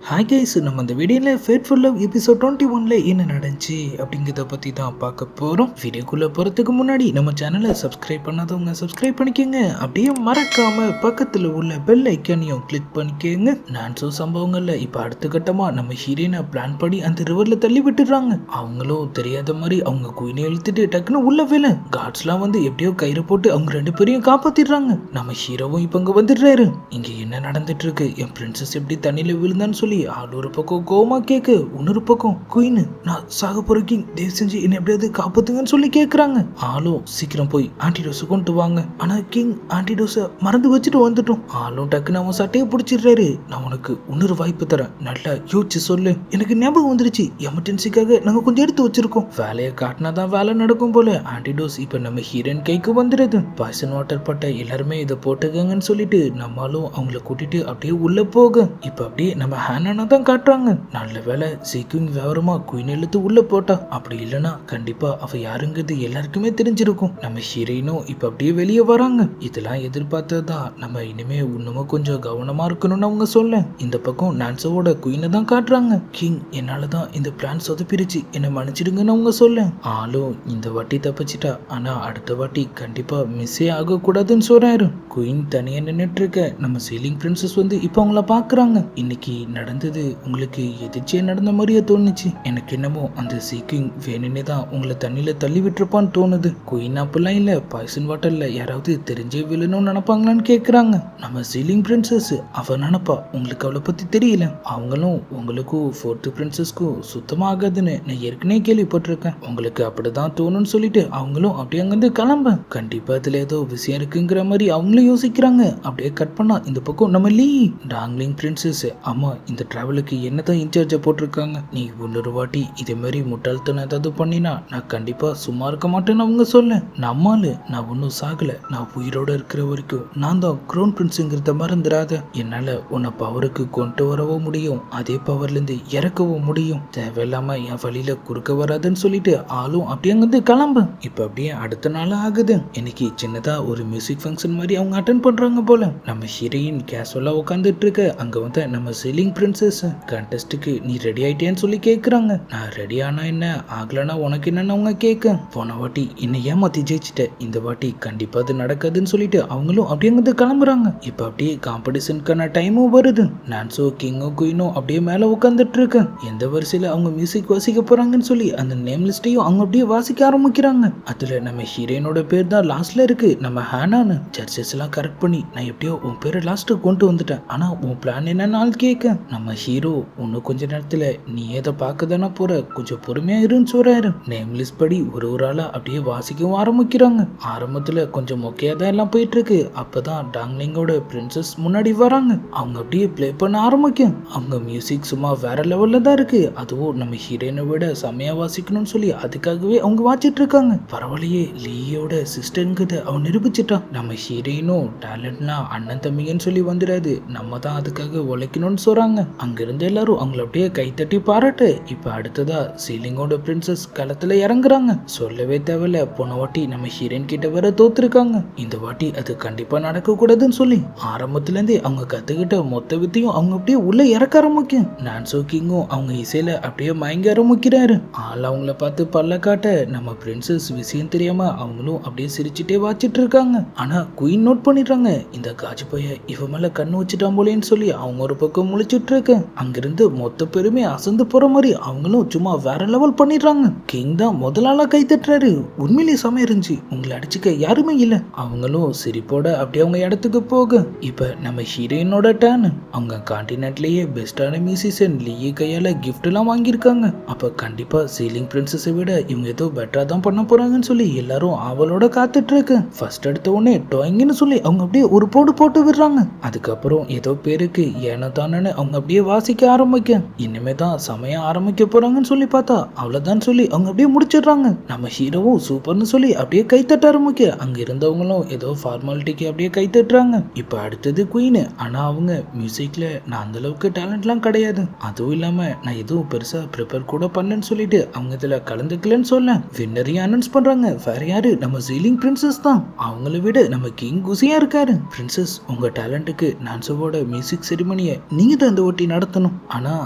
Hi guys, நம்ம இந்த வீடியோவில் ஃபேட்ஃபுல் லவ் எபிசோட் 21ல என்ன நடந்துச்சு அப்படிங்கிறத பற்றி தான் பார்க்க போகிறோம். வீடியோக்குள்ளே போகிறதுக்கு முன்னாடி நம்ம சேனலை சப்ஸ்கிரைப் பண்ணாதவங்க சப்ஸ்கிரைப் பண்ணிக்கோங்க. அப்படியே மறக்காமல் பக்கத்தில் உள்ள பெல் ஐக்கானையும் கிளிக் பண்ணிக்கோங்க. நான்சோ சம்பவங்களில் இப்போ அடுத்த கட்டமாக நம்ம ஹீரோயினை பிளான் பண்ணி அந்த ரிவரில் தள்ளி விட்டுடுறாங்க. அவங்களும் தெரியாத மாதிரி அவங்க குயினை இழுத்துட்டு டக்குன்னு உள்ள வேலை காட்ஸ்லாம் வந்து எப்படியோ கயிறு போட்டு அவங்க ரெண்டு பேரையும் காப்பாற்றிடுறாங்க. நம்ம ஹீரோவும் இப்போ இங்கே வந்துடுறாரு. இங்கே என்ன நடந்துட்டு இருக்கு, என் பிரின்சஸ் எப்படி தண்ணியில் விழுந்தான்னு சொல்லி ஆள் ஒரு பக்கம் கோமா கேக்கு, இன்னொரு பக்கம் குயின் நான் சாக போற கிங் தயவு செஞ்சு என்ன எப்படியாவது காப்பாத்துங்கன்னு சொல்லி கேக்குறாங்க. ஆளும் சீக்கிரம் போய் ஆன்டிடோஸ் கொண்டு வாங்க. ஆனா கிங் ஆன்டிடோஸ மறந்து வச்சுட்டு வந்துட்டோம். ஆளும் டக்குன்னு அவன் சட்டையை பிடிச்சிடுறாரு. நான் உனக்கு இன்னொரு வாய்ப்பு தரேன், நல்லா யோசிச்சு சொல்லு. எனக்கு ஞாபகம் வந்துருச்சு, எமர்ஜென்சிக்காக நாங்க கொஞ்சம் எடுத்து வச்சிருக்கோம். வேலையை காட்டினாதான் வேலை நடக்கும் போல. ஆன்டிடோஸ் இப்ப நம்ம ஹீரோயின் கைக்கு வந்துடுது. பாய்சன் வாட்டர் பட்டை எல்லாருமே இதை போட்டுக்கங்கன்னு சொல்லிட்டு நம்மளும் அவங்கள கூட்டிட்டு அப்படியே உள்ள போக இப்ப அப்படியே நம்ம ஹேனா தான் காட்டுறாங்க. நல்ல வேலை சீக்கிரம் விவரமா குயின் இழுத்து உள்ள போட்டா. அப்படி இல்லைன்னா கண்டிப்பா அவ யாருங்கிறது எல்லாருக்குமே தெரிஞ்சிருக்கும். நம்ம ஹீரோயினும் இப்ப அப்படியே வெளியே வராங்க. இதெல்லாம் எதிர்பார்த்ததுதான். நம்ம இனிமே இன்னமும் கொஞ்சம் கவனமா இருக்கணும்னு அவங்க சொல்ல இந்த பக்கம் நான்சோவோட குயினை தான் காட்டுறாங்க. கிங் என்னாலதான் இந்த பிளான் சொதப்பிருச்சு, என்ன மன்னிச்சிடுங்கன்னு அவங்க சொல்ல ஆளும் இந்த வாட்டி தப்பிச்சிட்டா. ஆனா அடுத்த வாட்டி கண்டிப்பா மிஸ்ஸே ஆக கூடாதுன்னு சொல்றாரு. குயின் தனியா நின்னுட்டு இருக்க நம்ம சீலிங் பிரின்சஸ் வந்து இப்ப அவங்கள பாக்குறாங்க. இன்னைக்கு நடந்தது உங்களுக்கு எதிர்ச்சியா நடந்த மாதிரியே தோணுச்சு. எனக்கு என்னமோ அந்த சீக்கிங் வேணுன்னே தான் உங்களை தண்ணியில தள்ளி விட்டுருப்பான்னு தோணுது. குயின் அப்படிலாம் இல்ல, பாய்சன் வாட்டர்ல யாராவது தெரிஞ்சே விழணும்னு நினைப்பாங்களான்னு கேக்குறாங்க. நம்ம சீலிங் பிரின்சஸ் அவ நினைப்பா உங்களுக்கு அவளை பத்தி தெரியல, அவங்களும் உங்களுக்கும் ஃபோர்த் பிரின்சஸ்க்கும் சுத்தமா ஆகாதுன்னு நான் ஏற்கனவே கேள்விப்பட்டிருக்கேன். உங்களுக்கு அப்படிதான் தோணும்னு சொல்லிட்டு அவங்களும் அப்படியே அங்கிருந்து கிளம்ப கண்டிப்பா இதுல ஏதோ விஷயம் இருக்குங்கிற மாதிரி அவங்களும் யோசிக்கிறாங்க. அப்படியே கட் பண்ணா இந்த பக்கம் நம்ம லீ டாங்லிங் பிரின்சஸ் அம்மா இந்த டிராவலுக்கு என்னதான் இன்சார்ஜா போட்டிருக்காங்க. நீ இன்னொரு வாட்டி இதே மாதிரி முட்டாள்தனம் ஏதாவது பண்ணினா நான் கண்டிப்பா சும்மா இருக்க மாட்டேன்னு அவங்க சொல்ல நம்மால நான் ஒன்னும் சாகல, நான் உயிரோட இருக்கிற வரைக்கும் நான் தான் க்ரௌன் பிரின்ஸுங்கிறத மறந்துடாத. என்னால உன்னை பவருக்கு கொண்டு வரவும் முடியும், அதே பவர்ல இருந்து இறக்கவும் முடியும். தேவையில்லாம என் வழியில குறுக்க வராதுன்னு சொல்லிட்டு ஆளும் அப்படியே அங்கிருந்து கிளம்ப இப்ப அப்படியே அடுத்த நாள் ஆகுது. இன்னைக்கு சின்னதா ஒரு மியூசிக் ஃபங்க்ஷன் மாதிரி அவங்க அட்டென்ட் பண்றாங்க போல. நம்ம ஹீரோயின் கேஷுவலா உட்காந்துட்டு இருக்க அங்க வந்து நம்ம சீலிங் பிரின்சஸ் கண்டெஸ்ட்டுக்கு நீ ரெடி ஆயிட்டேன்னு சொல்லி கேக்குறாங்க. நான் ரெடி ஆனா என்ன, ஆகலனா உனக்கு என்னன்னு அவங்க கேட்க போன வாட்டி என்ன ஏமாத்தி ஜெயிச்சிட்ட, இந்த வாட்டி கண்டிப்பா அது நடக்காதுன்னு சொல்லிட்டு அவங்களும் அப்படியே வந்து கிளம்புறாங்க. இப்ப அப்படியே காம்படிஷனுக்கான டைமும் வருது. நான்சோ கிங்கோ குயினோ அப்படியே மேல உட்காந்துட்டு இருக்கு. எந்த வரிசையில அவங்க மியூசிக் வாசிக்க போறாங்கன்னு சொல்லி அந்த நேம் லிஸ்டையும் அவங்க அப்படியே வாசிக்க ஆரம்பிக்கிறாங்க. அதுல நம்ம ஹீரோயினோட பேர் தான் லாஸ்ட்ல இருக்கு, நம்ம ஹேனான்னு. ஜட்ஜஸ் எல்லாம் கரெக்ட் பண்ணி நான் எப்படியோ உன் பேரை லாஸ்ட் கொண்டு வந்துட்டேன். ஆனா உன் பிளான் என்னன்னு ஆள் கேட்க நம்ம ஹீரோ இன்னும் கொஞ்ச நேரத்துல நீ ஏதை பார்க்கதானே போற, கொஞ்சம் பொறுமையா இருன்னு சொல்றாரு. நேம் லிஸ்ட் படி ஒரு ஆளா அப்படியே வாசிக்கவும் ஆரம்பிக்கிறாங்க. ஆரம்பத்துல கொஞ்சம் மொக்கையா தான் எல்லாம் போயிட்டு இருக்கு. அப்பதான் டாங்லிங்கோட பிரின்சஸ் முன்னாடி வராங்க. அவங்க அப்படியே பிளே பண்ண ஆரம்பிக்கும். அவங்க மியூசிக் சும்மா வேற லெவல்ல தான் இருக்கு. அதுவும் நம்ம ஹீரோயினை விட செமையா வாசிக்கணும்னு சொல்லி அதுக்காகவே அவங்க வாச்சிட்டு இருக்காங்க. பரவாயில்லையே, லீயோட சிஸ்டர்ங்கிறத அவன் நிரூபிச்சிட்டான். நம்ம ஹீரோயினும் டேலண்ட்னா அண்ணன் தம்பிங்கன்னு சொல்லி வந்துடாது, நம்ம தான் அதுக்காக உழைக்கணும்னு சொல்றாங்க. அங்கிருந்து எல்லாரும் அவங்கள அப்படியே கைத்தட்டி பாராட்டு. இப்ப அடுத்ததா சீலிங்கோட பிரின்சஸ் களத்துல இறங்குறாங்க. சொல்லவே தேவையில்ல, போன வாட்டி நம்ம ஹீரோயின் கிட்ட வர தோத்துருக்காங்க. இந்த வாட்டி அது கண்டிப்பா நடக்க கூடாதுன்னு சொல்லி ஆரம்பத்துல இருந்தே அவங்க கத்துக்கிட்ட மொத்த வித்தையும் அவங்க அப்படியே உள்ள இறக்க ஆரம்பிக்கும். நான்சோ கிங்கும் அவங்க இசையில அப்படியே மயங்க ஆரம்பிக்கிறாரு. ஆள் அவங்கள பார்த்து பல்ல காட்ட நம்ம பிரின்சஸ் விஷயம் தெரியாம அவங்களும் அப்படியே சிரிச்சுட்டே வாச்சிட்டு இருக்காங்க. ஆனா குயின் நோட் பண்ணிடுறாங்க, இந்த காஜி பைய இவ மேல கண்ணு வச்சுட்டான் போலேன்னு சொல்லி அவங்க ஒரு பக்கம் முழிச்சிட்டு இருக்க. அங்கிருந்து மொத்த பேருமே அசந்து போற மாதிரி அவங்களும் சும்மா வேற லெவல் பண்ணிடுறாங்க. கிங் தான் முதலாளா கை தட்டுறாரு. உண்மையிலேயே சமயம் இருந்துச்சு, உங்களை அடிச்சுக்க யாருமே இல்ல. அவங்களும் சிரிப்போட அப்படியே அவங்க இடத்துக்கு போக இப்ப நம்ம ஹீரோயினோட டேன். அவங்க கான்டினென்ட்லயே பெஸ்டான மியூசிஷியன் லீ கையால கிஃப்ட் எல்லாம் வாங்கியிருக்காங்க. அப்ப கண்டிப்பா சீலிங் பிரின்சஸை விட இவங்க ஏதோ பெட்டரா தான் பண்ண போறாங்கன்னு சொல்லி எல்லாரும் அவளோட காத்துட்டு இருக்கு. ஃபர்ஸ்ட் எடுத்த உடனே டோயிங்னு சொல்லி அவங்க அப்படியே ஒரு போடு போட்டு விடுறாங்க. அதுக்கப்புறம் ஏதோ பேருக்கு ஏனோ தானே அவங்க அப்படியே வாசிக்க ஆரம்பிக்க இனிமே தான் சமயம் ஆரம்பிக்க போறாங்கன்னு சொல்லி பார்த்தா அவ்வளவுதான் சொல்லி அவங்க அப்படியே முடிச்சிடுறாங்க. நம்ம ஹீரோவும் சூப்பர்னு சொல்லி அப்படியே கைத்தட்ட ஆரம்பிக்க அங்க இருந்தவங்களும் ஏதோ ஃபார்மாலிட்டிக்கு அப்படியே கைத்தட்டுறாங்க. இப்ப அடுத்தது குயின். ஆனா அவங்க மியூசிக்ல நான் அந்த அளவுக்கு டேலண்ட்லாம் கிடையாது, அதுவும் இல்லாம நான் எதுவும் பெருசா ப்ரிப்பேர் கூட பண்ணலன்னு சொல்லிட்டு அவங்க இதுல கலந்துக்கலன்னு சொல்ல வின்னரையும் அனௌன்ஸ் பண்றாங்க. வேற யாரு, நம்ம சீலிங் பிரின்சஸ் தான். அவங்கள விட நம்ம கிங் குசியா இருக்காரு. பிரின்சஸ் உங்க டேலண்ட்டுக்கு நான்சோவோட மியூசிக் செரிமனியை நீங்க தான் இந்த ஓட்டி நடத்தணும். ஆனா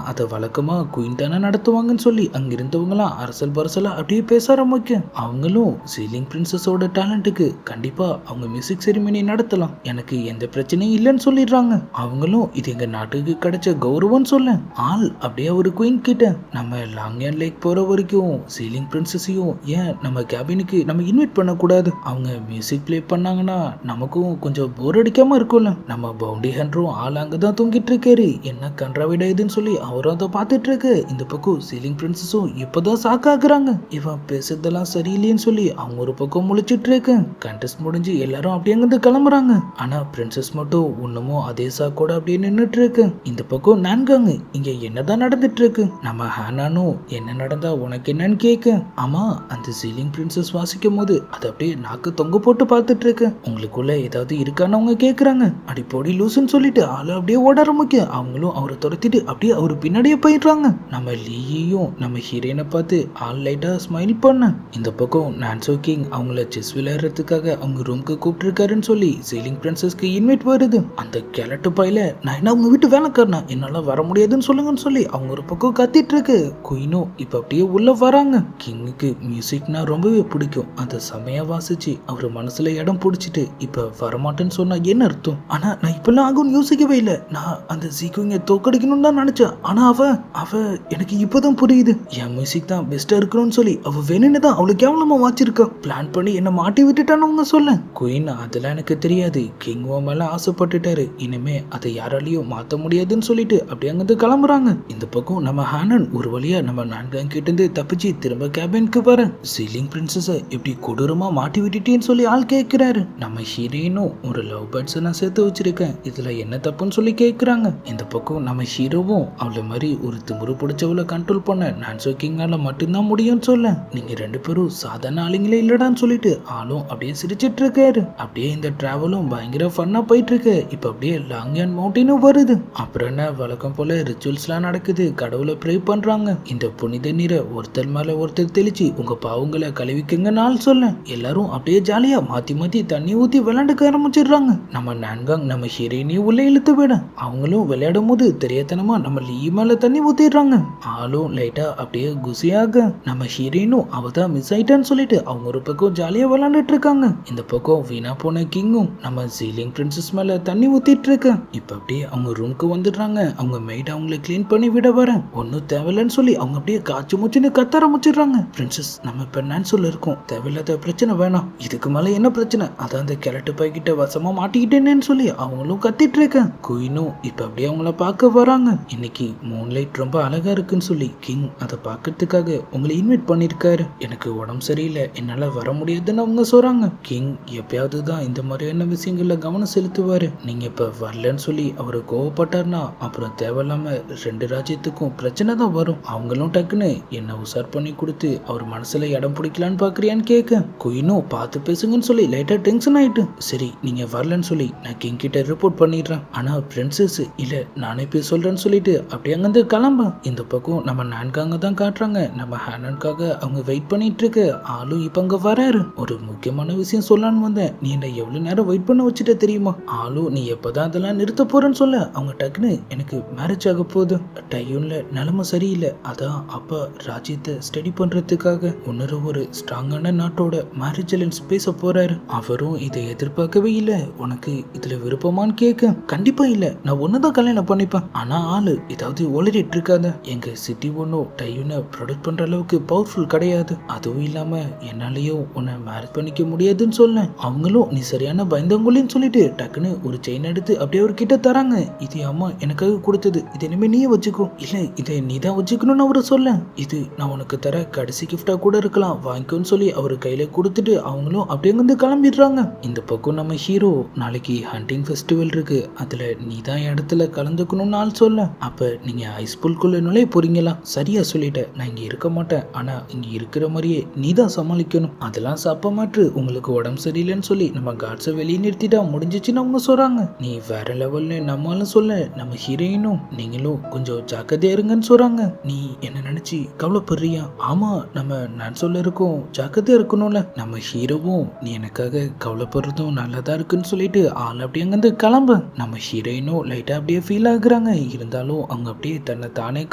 அதை வழக்கமா குயின் தானே நடத்துவாங்கன்னு சொல்லி அங்கிருந்தவங்களாம் அரசல் பரசலா அப்படியே பேச ஆரம்பிக்க அவங்களும் சீலிங் பிரின்சஸோட டேலண்ட்டுக்கு கண்டிப்பா அவங்க மியூசிக் செரிமனி நடத்தலாம், எனக்கு எந்த பிரச்சனையும் இல்லைன்னு சொல்லிடுறாங்க. அவங்களும் இது எங்க நாட்டுக்கு கிடைச்ச கௌரவம்னு சொல்ல ஆள் அப்படியே ஒரு குயின் கிட்ட நம்ம லாங்யான் லேக் போற வரைக்கும் சீலிங் பிரின்சஸையும் ஏன் நம்ம கேபினுக்கு நம்ம இன்வைட் பண்ணக்கூடாது, அவங்க மியூசிக் பிளே பண்ணாங்கன்னா நமக்கும் கொஞ்சம் போர் அடிக்காம இருக்கும்ல, நம்ம பவுண்டி ஹண்டரும் ஆள் அங்கதான் தூங்கிட்டு இருக்காரு, என்ன கன்றாவிட இதுன்னு சொல்லி அவரும் அதை பார்த்துட்டு இருக்கு. இந்த பக்கம் சீலிங் பிரின்சஸும் இப்பதான் சாக்காக்குறாங்க, இவன் பேசுறதெல்லாம் சரியில்லைன்னு சொல்லி அவங்க ஒரு பக்கம் முழிச்சிட்டு இருக்கு. கண்டெஸ்ட் முடிஞ்சு எல்லாரும் அப்படியே அங்கிருந்து கிளம்புறாங்க. ஆனா பிரின்சஸ் மட்டும் இன்னமும் அதே சாக்கோட அப்படியே நின்னுட்டு இருக்கு. இந்த பக்கம் நான்காங்க இங்க என்னதான் நடந்துட்டு இருக்கு, நம்ம ஹானானும் என்ன நடந்தா உனக்கு என்னன்னு கேட்க ஆமா அந்த சீலிங் பிரின்சஸ் வாசிக்கும் போது அது அப்படியே நாக்கு தொங்க போட்டு பார்த்துட்டு இருக்கு, உங்களுக்குள்ள ஏதாவது இருக்கான்னு அவங்க கேக்குறாங்க. அடிப்பொடி லூசுன்னு சொல்லிட்டு ஆளு அப்படியே ஓட ஆரம்பிக்க அவங்களும் அவரை துரத்திட்டு அப்படியே அவரு பின்னாடியே போயிடுறாங்க. நம்ம லீயையும் நம்ம ஹீரோயினை பார்த்து ஆள் லைட்டா ஸ்மைல் பண்ண இந்த பக்கம் நான்சோ கிங் அவங்கள செஸ் விளையாடுறதுக்காக அவங்க ரூம்க்கு கூப்பிட்டு இருக்காருன்னு சொல்லி சீலிங் பிரின்சஸ்க்கு இன்வைட் வருது. அந்த கிழட்டு பையில நான் என்ன அவங்க வீட்டு வேலைக்காரனா என்னால வர முடியாதுன்னு சொல்லுங்கன்னு சொல்லி அவங்க ஒரு பக்கம் கத்திட்டு இருக்கு. குயினும் இப்ப அப்படியே உள்ள வராங்க. கிங்குக்கு மியூசிக்னா ரொம்பவே பிடிக்கும், அதை செமையா வாசிச்சு அவர் மனசுல இடம் பிடிச்சிட்டு இப்ப வரமாட்டேன்னு சொன்னா என்ன அர்த்தம், ஆனா நான் இப்பெல்லாம் ஆகும்னு யோசிக்கவே இல்லை, நான் அந்த சீக்குவிங்க தோக்கடிக்கணும்னு தான் நினைச்சேன், ஆனா அவ எனக்கு இப்பதான் புரியுது என் மியூசிக் தான் பெஸ்டா இருக்கணும்னு சொல்லி அவ வேணுன்னு தான் அவளுக்கு கேவலமா வாச்சிருக்கா, பிளான் பண்ணி என்ன மாட்டி விட்டுட்டான்னு அவங்க சொல்ல குயின் அதெல்லாம் எனக்கு தெரியாது, கிங் மேல ஆசைப்பட்டுட்டாரு, இனிமே அதை யாராலையும் மாத்த முடியாதுன்னு சொல்லிட்டு அப்படி அங்கிருந்து கிளம்புறாங்க. இந்த பக்கம் நம்ம ஹானன் ஒரு வழியா நம்ம நான்காங்க கிட்ட இருந்து தப்பிச்சு திரும்ப கேபினுக்கு வர சீலிங் பிரின்சஸ இப்படி கொடூரமா மாட்டி விட்டுட்டேன்னு சொல்லி ஆள் கேட்கிறாரு. நம்ம ஹீரோயினும் ஒரு லவ் பேர்ட்ஸ் நான் சேர்த்து வச்சிருக்கேன், இதுல என்ன தப்புன்னு சொல்லி கேட்கிறாங்க. இந்த பக்கம் நம்ம ஹீரோவும் அவளை மாதிரி ஒரு திமுரு பிடிச்சவளை கண்ட்ரோல் பண்ண நான்சோ கிங்கால மட்டும்தான் முடியும்னு சொல்ல நீங்க ரெண்டு பேரும் சாதாரண ஆளுங்களே இல்லடான்னு சொல்லிட்டு ஆளும் அப்படியே சிரிச்சிட்டு இருக்காரு. அப்படியே இந்த டிராவலும் பயங்கர ஃபன்னா போயிட்டு இருக்கு. இப்ப அப்படியே லாங்யான் மவுண்டனும் வருது. அப்புறம் என்ன வழக்கம் போல ரிச்சுவல்ஸ்லாம் நடக்குது, கடவுளை ப்ரே பண்றாங்க. இந்த புனித நீரை ஒருத்தர் மேல ஒருத்தர் தெளிச்சு உங்க பாவங்களை கழுவிக்குங்க நாள் சொல்ல எல்லாரும் அப்படியே ஜாலியா மாத்தி மாத்தி தண்ணி ஊத்தி விளையாண்டுக்க ஆரம்பிச்சிடுறாங்க. நம்ம நான்காங் நம்ம ஹீரோயினையும் உள்ள இழுத்து விட அவங்களும் விளையாடும் போது தெரியாதனமா நம்ம லீ மேல தண்ணி ஊத்திடுறாங்க. ஆளும் லைட்டா அப்படியே குசியாக நம்ம ஹீரோயினும் அவதான் மிஸ் ஆயிட்டான்னு சொல்லிட்டு அவங்க ஒரு பக்கம் ஜாலியா விளையாண்டுட்டு இருக்காங்க. இந்த பக்கம் வீணா போன கிங்கும் நம்ம சீலிங் பிரின்சஸ் மேல தண்ணி ஊத்திட்டு இருக்க இப்ப அப்படியே அவங்க ரூம்க்கு வந்துடுறாங்க. அவங்க மெய்ட் அவங்களை கிளீன் பண்ணி விட வர ஒன்னும் தேவையில்லைன்னு சொல்லி அவங்க அப்படியே காய்ச்சி மூச்சுன்னு கத்த ஆரம்பிச்சிடுறாங்க. பிரின்சஸ் நம்ம இப்ப நான்சோல இருக்கோம், தேவையில்லாத பிரச்சனை வேணாம், இதுக்கு மேல என்ன பிரச்சனை, அதான் அந்த கிழட்டு பைக்கிட்ட வசமா மாட்டிக்கிட்டேன்னு சொல்லி அவங்களும் கத்திட்டு இருக்க குயினும் இப்ப அப்படியே அவங்கள பார்க்க வராங்க. இன்னைக்கு மூன்லைட் ரொம்ப அழகா இருக்குன்னு சொல்லி கிங் அதை பார்க்கறதுக்காக உங்களை இன்வைட் பண்ணிருக்காரு, எனக்கு உடம்பு சரியில்லை என்னால வர முடியாதுன்னு அவங்க சொல்றாங்க. கிங் எப்பயாவது தான் இந்த மாதிரியான விஷயங்கள்ல கவனம் செலுத்துவாரு, நீங்க இப்ப வரலன்னு சொல்லி அவரு கோவப்பட்டார்னா அப்புறம் தேவையில்லாம ரெண்டு ராஜ்யத்துக்கும் பிரச்சனை தான் வரும், அவங்களும் டக்குன்னு என்ன உசார் பண்ணி கொடுத்து அவர் மனசுல இடம் பிடிக்கலான்னு பாக்குறியான்னு கேட்க குயினும் பார்த்து பேசுங்கன்னு சொல்லி லைட்டா டென்ஷன் ஆயிட்டு சரி நீங்க வரலன்னு சொல்லி நான் கிங் கிட்ட ரிப்போர்ட் பண்ணிடுறேன், ஆனா பிரின்சஸ் இல்ல நானே போய் சொல்றேன்னு சொல்லிட்டு அப்படியே அங்கிருந்து கிளம்ப இந்த பக்கம் நம்ம நான்காங்க தான் காட்டுறாங்க. நம்ம ஹானனுக்காக அவங்க வெயிட் பண்ணிட்டு இருக்கு. ஆளும் இப்ப அங்க வராரு. ஒரு முக்கியமான விஷயம் சொல்லலான்னு வந்தேன், நீ என்ன எவ்வளவு நேரம் வெயிட் பண்ண வச்சுட்ட தெரியுமா, ஆளும் நீ எப்பதான் அதெல்லாம் நிறுத்த போறேன்னு சொல்ல அவங்க டக்குன்னு எனக்கு மேரேஜ் ஆக போகுது, டையூன்ல நிலைமை சரியில்லை, அதான் அப்பா ராஜ்யத்தை ஸ்டடி பண்றதுக்காக இன்னொரு ஒரு ஸ்ட்ராங்கான நாட்டோட மேரேஜ் அலைன்ஸ் பேச போறாரு, அவரும் இதை எதிர்பார்க்கவே இல்லை, உனக்கு இதுல விருப்பமான்னு கேட்க கண்டிப்பா இல்ல நான் ஒன்னதான் கல்யாணம் பண்ணிப்பேன், ஆனா ஆளு ஏதாவது ஒளிரிட்டு இருக்காத, எங்க சிட்டி ஒன்னும் டையூனை ப்ரொடக்ட் பண்ற அளவுக்கு பவர்ஃபுல் கிடையாது, அதுவும் இல்லாம என்னாலயும் உன்னை மேரேஜ் பண்ணிக்க முடியாதுன்னு சொல்ல அவங்களும் நீ சரியான பயந்தங்குழின்னு சொல்லிட்டு டக்குன்னு ஒரு செயின் எடுத்து அப்படியே ஒரு கிட்ட தராங்க. இது அம்மா எனக்காக கொடுத்தது, இது இனிமே நீயே வச்சுக்கோ, இல்ல இதை நீ தான் வச்சுக்கணும்னு அவரு சொல்ல இது நான் உனக்கு தர கடைசி கிஃப்டா கூட இருக்கலாம் வாங்கிக்கோன்னு சொல்லி அவரு கையில கொடுத்துட்டு அவங்களும் அப்படியே வந்து கிளம்பிடுறாங்க. இந்த பக்கம் நம்ம ஹீரோ நாளைக்கு ஹண்டிங் ஃபெஸ்டிவல் இருக்கு, அதுல நீ தான் இடத்துல கலந்துக்கணும்னு ஆள் சொல்ல அப்ப நீங்க ஹைஸ்கூலுக்குள்ள நுழைய போறீங்களா, சரியா சொல்லிட்டேன், நான் இங்க இருக்க மாட்டேன், ஆனா இங்க இருக்கிற மாதிரியே நீ தான் சமாளிக்கணும், அதெல்லாம் சாப்ப மாற்று, உங்களுக்கு உடம்பு சரியில்லைன்னு சொல்லி நம்ம காட்ஸை வெளியே நிறுத்திட்டா முடிஞ்சிச்சுன்னு அவங்க சொல்றாங்க. நீ வேற லெவல்னு நம்மளும் சொல்ல நம்ம ஹீரோயினும் நீங்களும் கொஞ்சம் ஜாக்கிரதையா இருங்கன்னு சொல்றாங்க. நீ என்ன நினைச்சு கவலைப்படுறியா, ஆமா நம்ம நான் சொல்ல இருக்கோம் ஜாக்கிரதையா இருக்கணும்ல, நம்ம ஹீரோவும் நீ எனக்காக கவலைப்படுறதும் நல்லதா இருக்குன்னு சொல்லிட்டு ஆள் அப்படியே அங்கிருந்து கிளம்ப நம்ம ஹீரோயினும் லைட்டா அப்படியே ஃபீல் ஆகுறாங்க. இருக்கிறாங்க. இருந்தாலும் அவங்க அப்படியே தன்னை தானே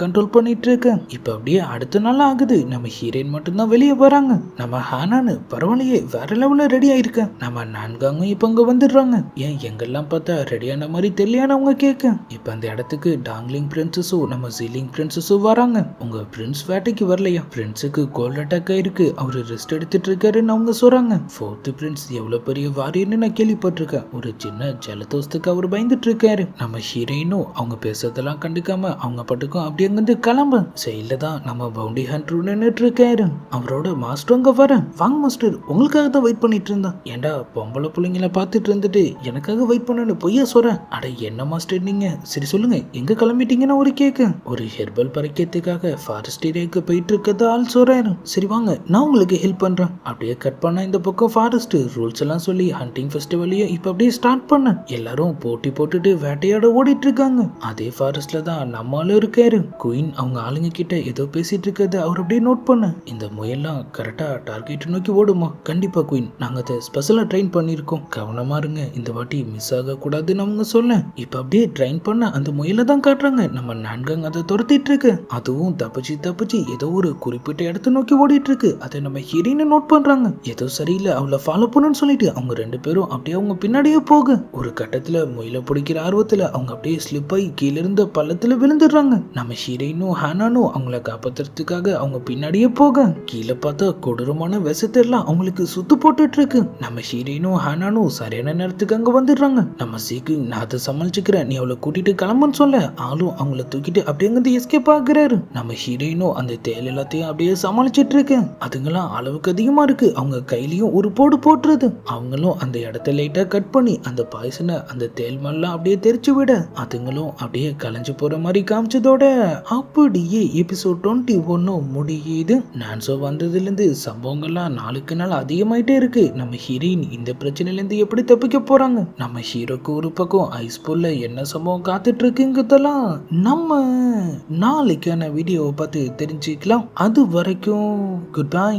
கண்ட்ரோல் பண்ணிட்டு இருக்க. இப்ப அப்படியே அடுத்த நாள் ஆகுது. நம்ம ஹீரோயின் மட்டும்தான் வெளியே வராங்க. நம்ம ஹானானு பரவாயில்லையே வேற லெவல்ல ரெடி ஆயிருக்க. நம்ம நான்காங்க இப்ப அங்க வந்துடுறாங்க. ஏன் எங்கெல்லாம் பார்த்தா ரெடியான மாதிரி தெரியலையான்னு அவங்க கேட்க. இப்ப அந்த இடத்துக்கு டாங்லிங் பிரின்சஸும் நம்ம ஜீலிங் பிரின்சஸும் வராங்க. உங்க பிரின்ஸ் வேட்டைக்கு வரலையா? பிரின்ஸுக்கு கோல்ட் அட்டாக் ஆயிருக்கு, அவரு ரெஸ்ட் எடுத்துட்டு இருக்காருன்னு அவங்க சொல்றாங்க. ஃபோர்த் பிரின்ஸ் எவ்வளவு பெரிய வாரியர்னு நான் கேள்விப்பட்டிருக்கேன். ஒரு சின்ன ஜலதோஷத்துக்கு அவர் பயந்துட்டு இருக்காரு. நம்ம ஹீரோயினும் அவங்க பேசுறதெல்லாம் கண்டுக்காம அவங்க பாட்டுக்கும் அப்படி அங்கிருந்து கிளம்ப. செயல தான் நம்ம பவுண்டி ஹண்டர் நின்றுட்டு இருக்காரு. அவரோட மாஸ்டர் அங்க வர. வாங்க மாஸ்டர், உங்களுக்காக தான் வெயிட் பண்ணிட்டு இருந்தேன். ஏண்டா பொம்பளை பிள்ளைங்கள பார்த்துட்டு இருந்துட்டு எனக்காக வெயிட் பண்ணு பொய்யா சொல்றேன். அட என்ன மாஸ்டர் நீங்க, சரி சொல்லுங்க எங்க கிளம்பிட்டீங்கன்னு ஒரு கேட்க. ஒரு ஹெர்பல் பறிக்கிறதுக்காக ஃபாரஸ்ட் ஏரியாவுக்கு போயிட்டு இருக்கதா ஆள் சொல்றாரு. சரி வாங்க நான் உங்களுக்கு ஹெல்ப் பண்றேன். அப்படியே கட் பண்ண இந்த பக்கம் ஃபாரஸ்ட் ரூல்ஸ் எல்லாம் சொல்லி ஹண்டிங் ஃபெஸ்டிவலையும் இப்ப அப்படியே ஸ்டார்ட் பண்ண. எல்லாரும் போட்டி போட்டுட்டு வேட்டையாட ஓடிட்டு இருக்காங்க. அதே ஃபாரஸ்ட்ல தான் நம்மளும் இருக்காரு. குயின் அவங்க ஆளுங்க கிட்ட ஏதோ பேசிட்டு இருக்கிறத அவர் அப்படியே நோட் பண்ண. இந்த முயல்லாம் கரெக்டா டார்கெட் நோக்கி ஓடுமா? கண்டிப்பா குயின், நாங்க அதை ஸ்பெஷலா ட்ரெயின் பண்ணிருக்கோம், கவனமா இருங்க, இந்த வாட்டி மிஸ் ஆக கூடாதுன்னு அவங்க சொல்ல. இப்ப அப்படியே ட்ரெயின் பண்ண அந்த முயலை தான் காட்டுறாங்க. நம்ம நான்காங்க அதை துரத்திட்டு இருக்கு. அதுவும் தப்பிச்சு ஏதோ ஒரு குறிப்பிட்ட இடத்த நோக்கி ஓடிட்டு இருக்கு. அதை நம்ம ஹீரோயினை நோட் பண்றாங்க. ஏதோ சரியில்லை, அவளை ஃபாலோ பண்ணுன்னு சொல்லிட்டு அவங்க ரெண்டு பேரும் அப்படியே அவங்க பின்னாடியே போக. ஒரு கட்டத்துல முயலை பிடிக்கிற ஆர்வத்துல அவங்க அப்படியே ஸ்லிப் ஆகி கீழே இருந்த பள்ளத்துல விழுந்துடுறாங்க. நம்ம ஹீரோயினும் ஹானானும் அவங்கள காப்பாத்துறதுக்காக அவங்க பின்னாடியே போக. கீழே பார்த்தா கொடூரமான விஷத்தெல்லாம் அவங்களுக்கு சுத்து போட்டுட்டு இருக்கு. நம்ம ஹீரோயினும் ஹானானும் சரியான நேரத்துக்கு அங்க வந்துடுறாங்க. நம்ம சீக்கு நான் அதை சமாளிச்சுக்கிறேன், நீ அவளை கூட்டிட்டு கிளம்புன்னு சொல்ல ஆளும் அவங்கள தூக்கிட்டு அப்படியே அங்கிருந்து எஸ்கேப் ஆகுறாரு. நம்ம ஹீரோயினும் அந்த தேல் எல்லாத்தையும் அப்படியே சமாளிச்சிட்டு இருக்கு. அதுங்கெல்லாம் அளவுக்கு அதிகமா இருக்கு. அவங்க கையிலயும் ஒரு போடு போட்டுறது. அவங்களும் அந்த இடத்த லைட்டா கட் பண்ணி அந்த பாய்சனை அந்த தேல் மேலாம் அப்படியே தெரிச்சு விட அதுங்களும் அப்படியே கலைஞ்சு போற மாதிரி காமிச்சதோட அப்படியே எபிசோட் 21 முடியுது. நான்சோ வந்ததுல இருந்து சம்பவங்கள்லாம் நாளுக்கு நாள் அதிகமாயிட்டே இருக்கு. நம்ம ஹீரோயின் இந்த பிரச்சனையில இருந்து எப்படி தப்பிக்க போறாங்க? நம்ம ஹீரோக்கு ஒரு பக்கம் ஐஸ் போல என்ன சம்பவம் காத்துட்டு இருக்குங்கிறதெல்லாம் நம்ம நாளைக்கான வீடியோவை பார்த்து தெரிஞ்சுக்கலாம். அது வரைக்கும் குட் பை.